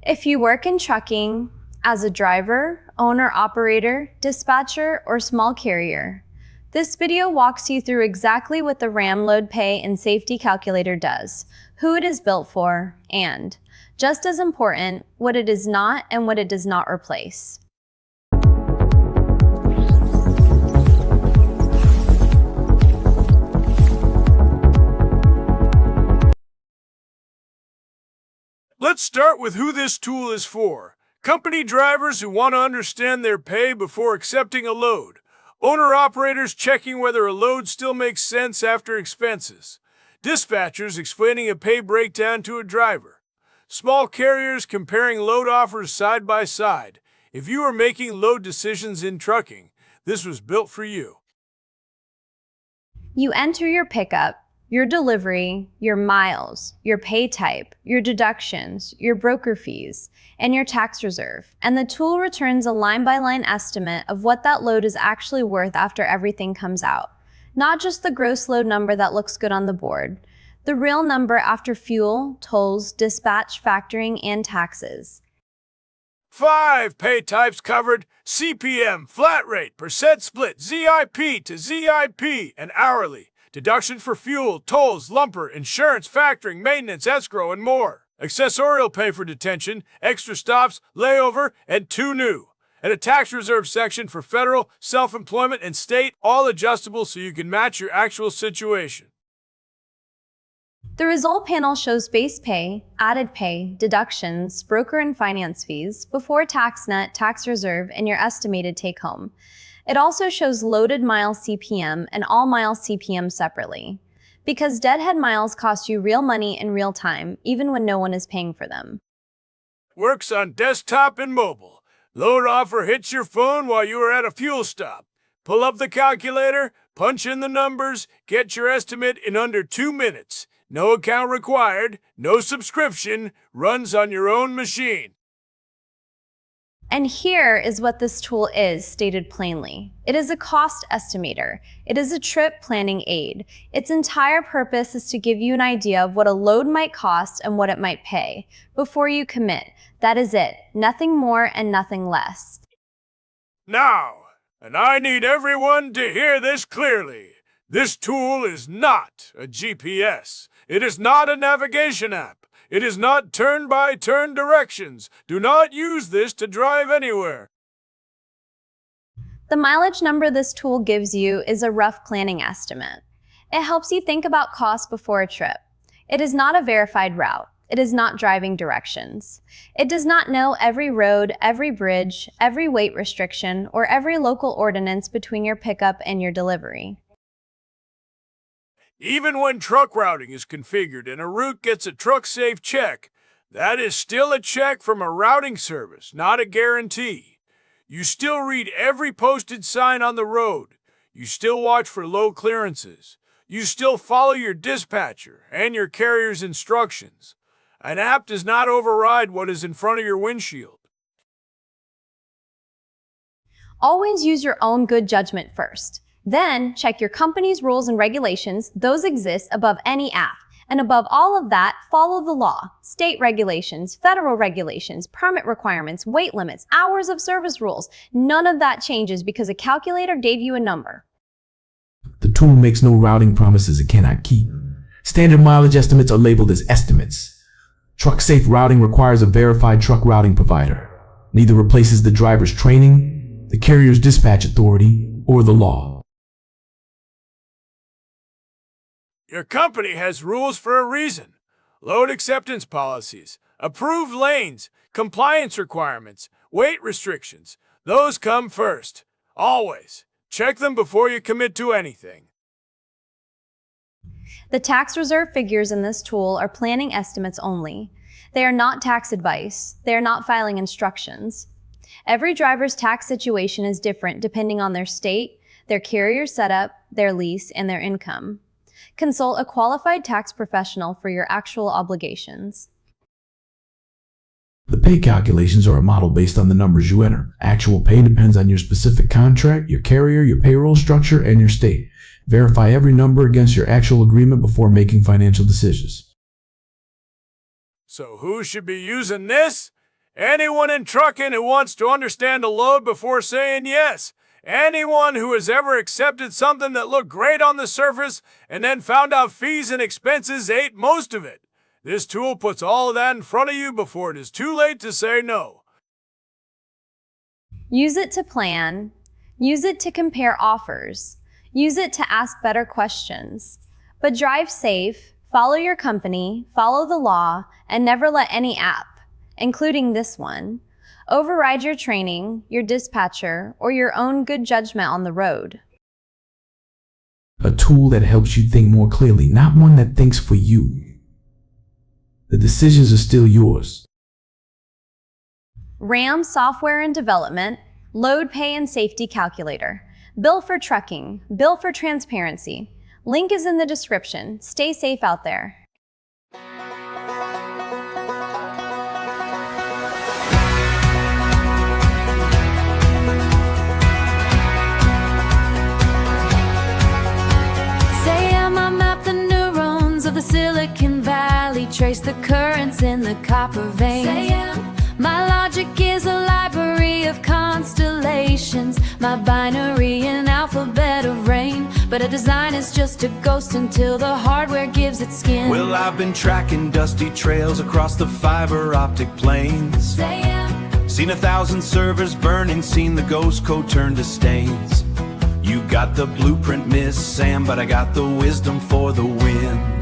If you work in trucking as a driver, owner-operator, dispatcher, or small carrier, this video walks you through exactly what the RAM load pay and safety calculator does, who it is built for, and, just as important, what it is not and what it does not replace. Let's start with who this tool is for. Company drivers who want to understand their pay before accepting a load. Owner-operators checking whether a load still makes sense after expenses. Dispatchers explaining a pay breakdown to a driver. Small carriers comparing load offers side by side. If you are making load decisions in trucking, this was built for you. You enter your pickup, your delivery, your miles, your pay type, your deductions, your broker fees, and your tax reserve, and the tool returns a line-by-line estimate of what that load is actually worth after everything comes out. Not just the gross load number that looks good on the board, the real number after fuel, tolls, dispatch, factoring, and taxes. 5 pay types covered: CPM, flat rate, percent split, ZIP to ZIP, and hourly. Deductions for fuel, tolls, lumper, insurance, factoring, maintenance, escrow, and more. Accessorial pay for detention, extra stops, layover, and TONU. And a tax reserve section for federal, self-employment, and state, all adjustable so you can match your actual situation. The result panel shows base pay, added pay, deductions, broker and finance fees, before tax net, tax reserve, and your estimated take-home. It also shows loaded mile CPM and all mile CPM separately, because deadhead miles cost you real money in real time, even when no one is paying for them. Works on desktop and mobile. Load offer hits your phone while you are at a fuel stop. Pull up the calculator, punch in the numbers, get your estimate in under 2 minutes. No account required, no subscription, runs on your own machine. And here is what this tool is, stated plainly. It is a cost estimator. It is a trip planning aid. Its entire purpose is to give you an idea of what a load might cost and what it might pay before you commit. That is it. Nothing more and nothing less. Now, and I need everyone to hear this clearly, this tool is not a GPS. It is not a navigation app. It is not turn-by-turn directions. Do not use this to drive anywhere. The mileage number this tool gives you is a rough planning estimate. It helps you think about costs before a trip. It is not a verified route. It is not driving directions. It does not know every road, every bridge, every weight restriction, or every local ordinance between your pickup and your delivery. Even when truck routing is configured and a route gets a truck-safe check, that is still a check from a routing service, not a guarantee. You still read every posted sign on the road. You still watch for low clearances. You still follow your dispatcher and your carrier's instructions. An app does not override what is in front of your windshield. Always use your own good judgment first. Then, check your company's rules and regulations. Those exist above any app. And above all of that, follow the law. State regulations, federal regulations, permit requirements, weight limits, hours of service rules. None of that changes because a calculator gave you a number. The tool makes no routing promises it cannot keep. Standard mileage estimates are labeled as estimates. Truck-safe routing requires a verified truck routing provider. Neither replaces the driver's training, the carrier's dispatch authority, or the law. Your company has rules for a reason. Load acceptance policies, approved lanes, compliance requirements, weight restrictions. Those come first. Always. Check them before you commit to anything. The tax reserve figures in this tool are planning estimates only. They are not tax advice. They are not filing instructions. Every driver's tax situation is different depending on their state, their carrier setup, their lease, and their income. Consult a qualified tax professional for your actual obligations. The pay calculations are a model based on the numbers you enter. Actual pay depends on your specific contract, your carrier, your payroll structure, and your state. Verify every number against your actual agreement before making financial decisions. So who should be using this? Anyone in trucking who wants to understand a load before saying yes. Anyone who has ever accepted something that looked great on the surface and then found out fees and expenses ate most of it. This tool puts all of that in front of you before it is too late to say no. Use it to plan. Use it to compare offers. Use it to ask better questions. But drive safe, follow your company, follow the law, and never let any app, including this one, override your training, your dispatcher, or your own good judgment on the road. A tool that helps you think more clearly, not one that thinks for you. The decisions are still yours. RAM Software and Development, Load Pay and Safety Calculator. Bill for trucking, bill for transparency. Link is in the description. Stay safe out there. The Silicon Valley, trace the currents in the copper veins. My logic is a library of constellations, my binary an alphabet of rain. But a design is just a ghost until the hardware gives it skin. Well, I've been tracking dusty trails across the fiber optic plains. Seen 1,000 servers burning, seen the ghost code turn to stains. You got the blueprint, Miss Sam, but I got the wisdom for the wind.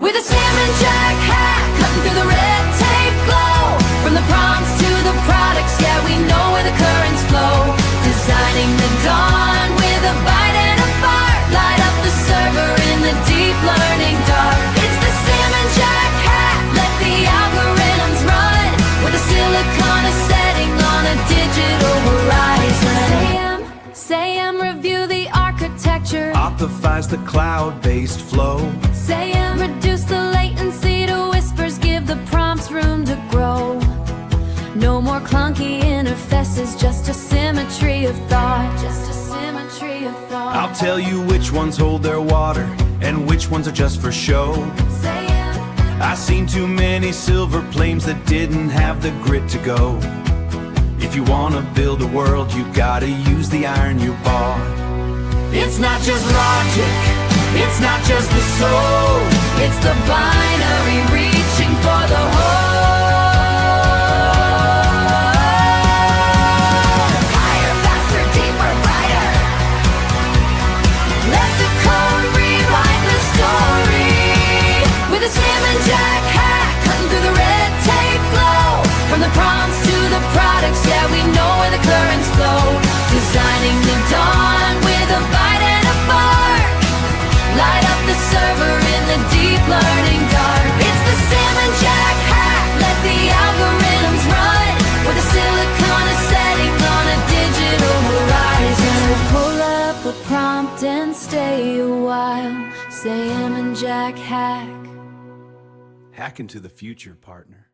With a salmon jack hack, cutting through the red tape glow. From the prompts to the products, yeah, we know where the currents flow. Designing the dawn with a bite and a fart. Light up the server in the deep learning dark. It's the salmon jack hack, let the algorithms run. With a silicon setting on a digital horizon. Sam, review the architecture. Optimize the cloud-based flow. Sam, reduce the latency to whispers, give the prompts room to grow. No more clunky interfaces, just a symmetry of thought. Just a symmetry of thought. I'll tell you which ones hold their water and which ones are just for show. I seen too many silver planes that didn't have the grit to go. If you wanna build a world, you gotta use the iron you bought. It's not just logic, it's not just the soul, it's the binary reaching for the whole. Higher, faster, deeper, brighter. Let the code rewrite the story. With a salmon jack hack, cutting through the red tape glow. From the prompts to the products, yeah, we know where the currents flow. Designing the dawn with a bite and a bark. Light up the server in the deep learning dark. It's the salmon jack hack, let the algorithms run. With a silicon setting on a digital horizon. So pull up a prompt and stay a while. Salmon jack hack. Hack into the future, partner.